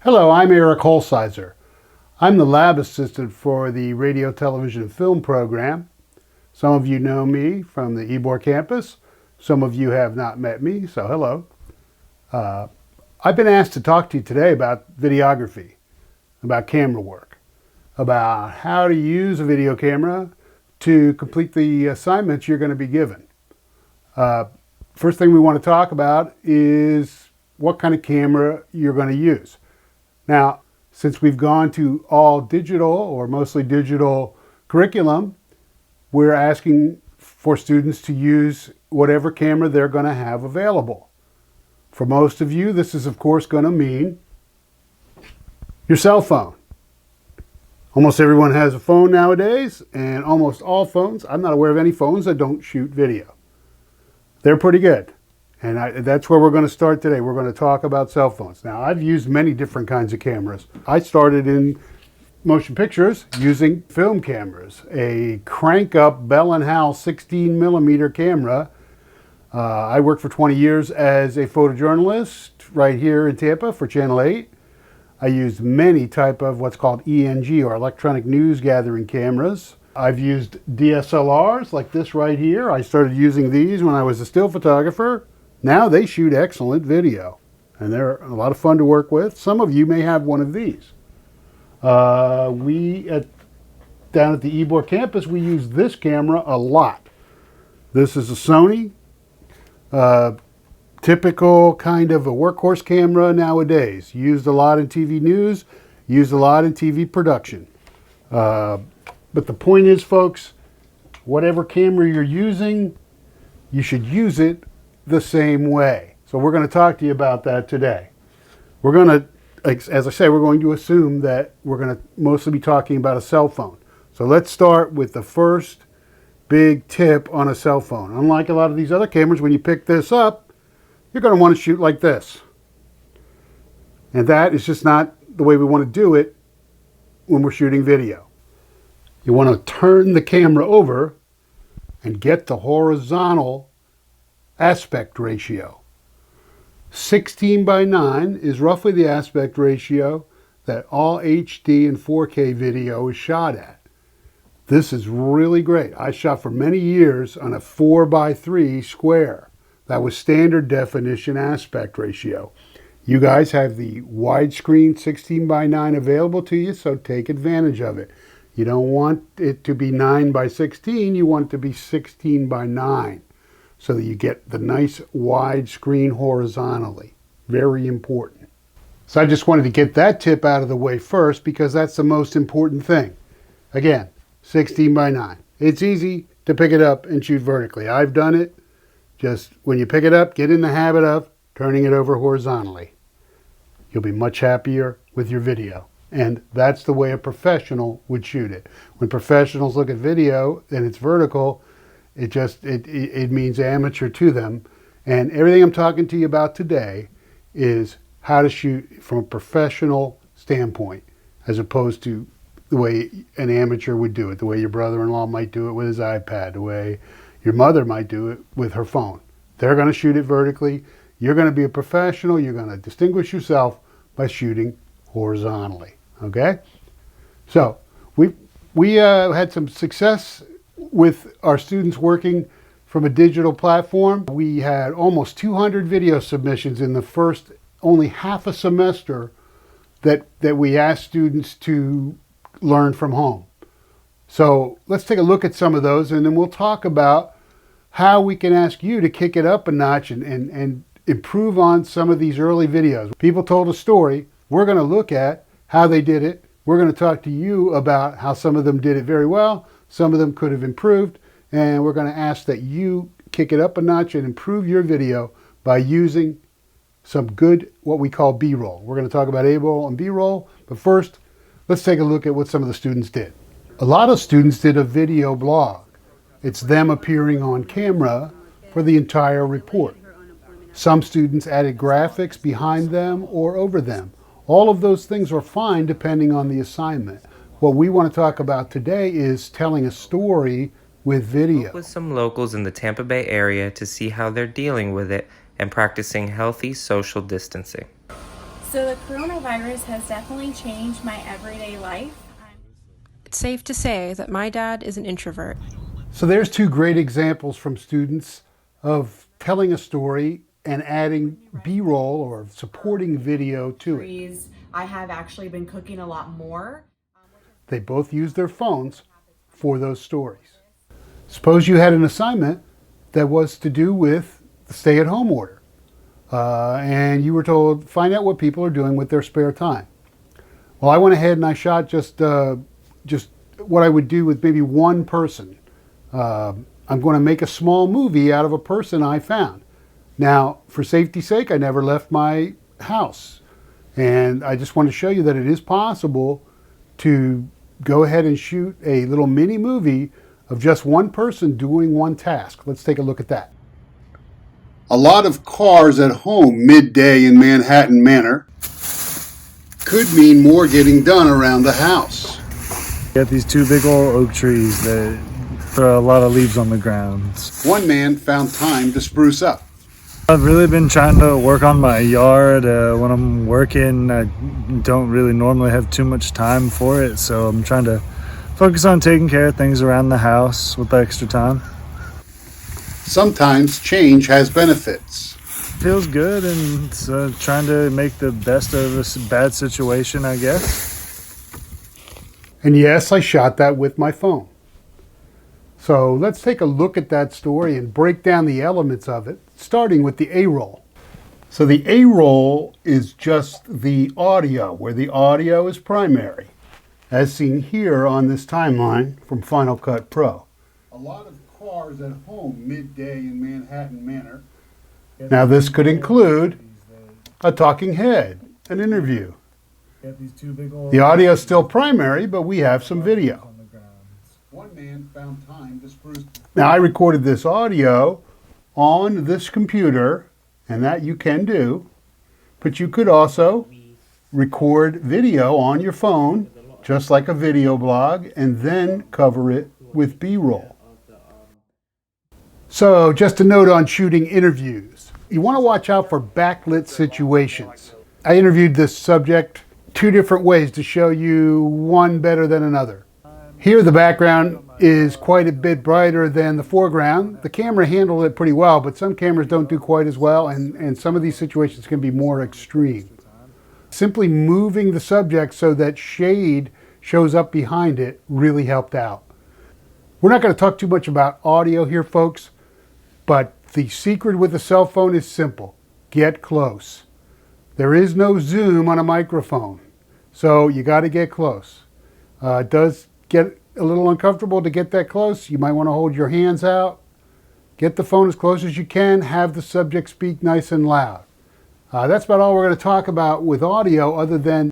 Hello, I'm Eric Hulsizer. I'm the lab assistant for the radio, television, and film program. Some of you know me from the Ybor campus. Some of you have not met me, so hello. I've been asked to talk to you today about videography, about camera work, about how to use a video camera to complete the assignments you're going to be given. First thing we want to talk about is what kind of camera you're going to use. Now, since we've gone to all digital or mostly digital curriculum, we're asking for students to use whatever camera they're going to have available. For most of you, this is of course going to mean your cell phone. Almost everyone has a phone nowadays, and almost all phones, I'm not aware of any phones that don't shoot video. They're pretty good. And that's where we're going to start today. We're going to talk about cell phones. Now, I've used many different kinds of cameras. I started in motion pictures using film cameras, a crank-up Bell & Howell 16mm camera. I worked for 20 years as a photojournalist right here in Tampa for Channel 8. I used many type of what's called ENG, or electronic news gathering cameras. I've used DSLRs like this right here. I started using these when I was a still photographer. Now they shoot excellent video, and they're a lot of fun to work with. Some of you may have one of these. Down at the Ybor campus, we use this camera a lot. This is a Sony, typical kind of a workhorse camera nowadays. Used a lot in TV news, used a lot in TV production. But the point is, folks, whatever camera you're using, you should use it the same way. So we're going to talk to you about that today. We're going to, as I say, we're going to assume that we're going to mostly be talking about a cell phone. So let's start with the first big tip on a cell phone. Unlike a lot of these other cameras, when you pick this up, you're going to want to shoot like this. And that is just not the way we want to do it when we're shooting video. You want to turn the camera over and get the horizontal aspect ratio. 16:9 is roughly the aspect ratio that all HD and 4K video is shot at. This is really great. I shot for many years on a 4:3 square. That was standard definition aspect ratio. You guys have the widescreen 16:9 available to you, so take advantage of it. You don't want it to be 9:16, you want it to be 16:9. So that you get the nice wide screen horizontally. Very important. So I just wanted to get that tip out of the way first because that's the most important thing. Again, 16:9. It's easy to pick it up and shoot vertically. I've done it. Just when you pick it up, get in the habit of turning it over horizontally. You'll be much happier with your video. And that's the way a professional would shoot it. When professionals look at video and it's vertical, it means amateur to them. And everything I'm talking to you about today is how to shoot from a professional standpoint, as opposed to the way an amateur would do it, the way your brother-in-law might do it with his iPad, the way your mother might do it with her phone. They're going to shoot it vertically. You're going to be a professional. You're going to distinguish yourself by shooting horizontally. Okay? So we had some success with our students working from a digital platform. We had almost 200 video submissions in the first only half a semester that we asked students to learn from home. So let's take a look at some of those, and then we'll talk about how we can ask you to kick it up a notch and improve on some of these early videos. People told a story. We're going to look at how they did it. We're going to talk to you about how some of them did it very well. Some of them could have improved, and we're going to ask that you kick it up a notch and improve your video by using some good, what we call B-roll. We're going to talk about A-roll and B-roll, but first, let's take a look at what some of the students did. A lot of students did a video blog. It's them appearing on camera for the entire report. Some students added graphics behind them or over them. All of those things are fine depending on the assignment. What we want to talk about today is telling a story with video. With some locals in the Tampa Bay area to see how they're dealing with it and practicing healthy social distancing. So the coronavirus has definitely changed my everyday life. It's safe to say that my dad is an introvert. So there's two great examples from students of telling a story and adding B-roll or supporting video to it. I have actually been cooking a lot more. They both use their phones for those stories. Suppose you had an assignment that was to do with the stay-at-home order, and you were told, find out what people are doing with their spare time. Well, I went ahead and I shot just what I would do with maybe one person. I'm going to make a small movie out of a person I found. Now, for safety's sake, I never left my house. And I just want to show you that it is possible to go ahead and shoot a little mini movie of just one person doing one task. Let's take a look at that. A lot of cars at home midday in Manhattan Manor could mean more getting done around the house. Got these two big old oak trees that throw a lot of leaves on the ground. One man found time to spruce up. I've really been trying to work on my yard. When I'm working, I don't really normally have too much time for it, so I'm trying to focus on taking care of things around the house with the extra time. Sometimes change has benefits. Feels good, and trying to make the best of a bad situation, I guess. And yes, I shot that with my phone. So let's take a look at that story and break down the elements of it, starting with the A-roll. So the A-roll is just the audio, where the audio is primary, as seen here on this timeline from Final Cut Pro. A lot of cars at home midday in Manhattan Manor. Now this could include a talking head, an interview. The audio is still primary, but we have some video. One man found time to spruce. Now I recorded this audio on this computer, and that you can do, but you could also record video on your phone, just like a video blog, and then cover it with B-roll. So just a note on shooting interviews. You want to watch out for backlit situations. I interviewed this subject two different ways to show you one better than another. Here the background is quite a bit brighter than the foreground. The camera handled it pretty well, but some cameras don't do quite as well, and some of these situations can be more extreme. Simply moving the subject so that shade shows up behind it really helped out. We're not going to talk too much about audio here, folks, but the secret with a cell phone is simple. Get close. There is no zoom on a microphone, so you got to get close. It does get a little uncomfortable to get that close. You might want to hold your hands out. Get the phone as close as you can. Have the subject speak nice and loud. That's about all we're going to talk about with audio, other than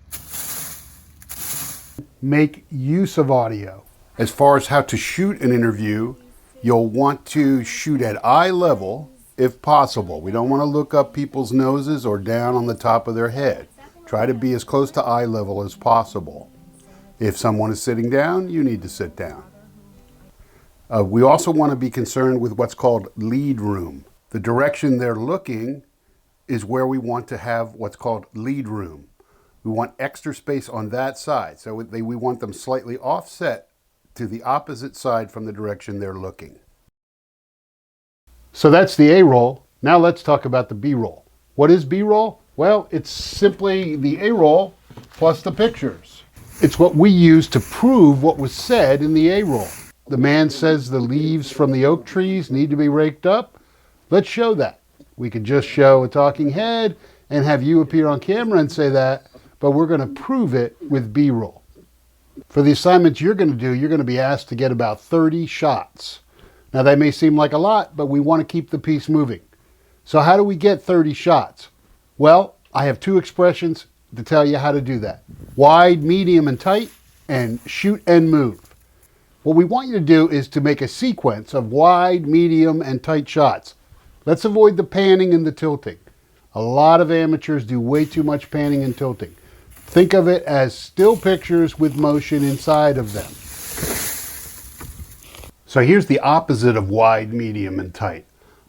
make use of audio. As far as how to shoot an interview, you'll want to shoot at eye level if possible. We don't want to look up people's noses or down on the top of their head. Try to be as close to eye level as possible. If someone is sitting down, you need to sit down. We also want to be concerned with what's called lead room. The direction they're looking is where we want to have what's called lead room. We want extra space on that side, so we want them slightly offset to the opposite side from the direction they're looking. So that's the A-roll. Now let's talk about the B-roll. What is B-roll? Well, it's simply the A-roll plus the pictures. It's what we use to prove what was said in the A-roll. The man says the leaves from the oak trees need to be raked up. Let's show that. We could just show a talking head and have you appear on camera and say that, but we're going to prove it with B-roll. For the assignments you're going to do, you're going to be asked to get about 30 shots. Now that may seem like a lot, but we want to keep the piece moving. So how do we get 30 shots? Well, I have two expressions to tell you how to do that. Wide, medium, and tight, and shoot and move. What we want you to do is to make a sequence of wide, medium, and tight shots. Let's avoid the panning and the tilting. A lot of amateurs do way too much panning and tilting. Think of it as still pictures with motion inside of them. So here's the opposite of wide, medium, and tight.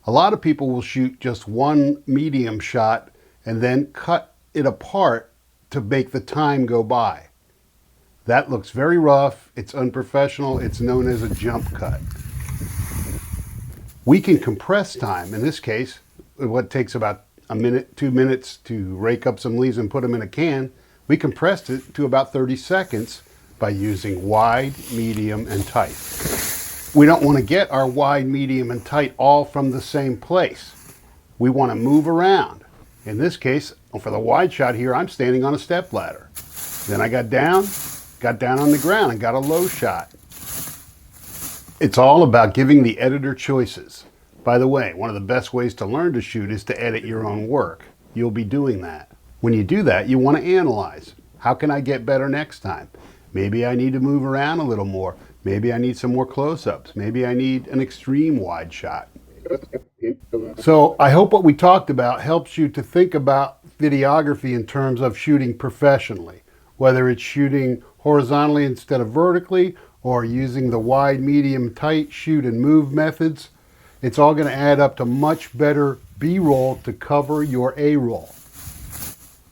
A lot of people will shoot just one medium shot and then cut it apart to make the time go by. That looks very rough. It's unprofessional. It's known as a jump cut. We can compress time. In this case, what takes about a minute, 2 minutes to rake up some leaves and put them in a can, we compressed it to about 30 seconds by using wide, medium, and tight. We don't want to get our wide, medium, and tight all from the same place. We want to move around. In this case, for the wide shot here, I'm standing on a step ladder. Then I got down on the ground and got a low shot. It's all about giving the editor choices. By the way, one of the best ways to learn to shoot is to edit your own work. You'll be doing that. When you do that, you want to analyze. How can I get better next time? Maybe I need to move around a little more. Maybe I need some more close-ups. Maybe I need an extreme wide shot. So I hope what we talked about helps you to think about videography in terms of shooting professionally, whether it's shooting horizontally instead of vertically or using the wide, medium, tight, shoot and move methods. It's all going to add up to much better B-roll to cover your A-roll.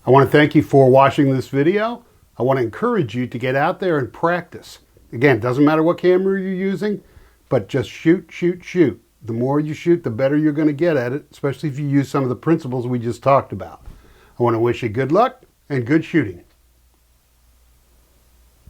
I want to thank you for watching this video. I want to encourage you to get out there and practice. Again, it doesn't matter what camera you're using, but just shoot, shoot, shoot. The more you shoot, the better you're going to get at it, especially if you use some of the principles we just talked about. I want to wish you good luck and good shooting.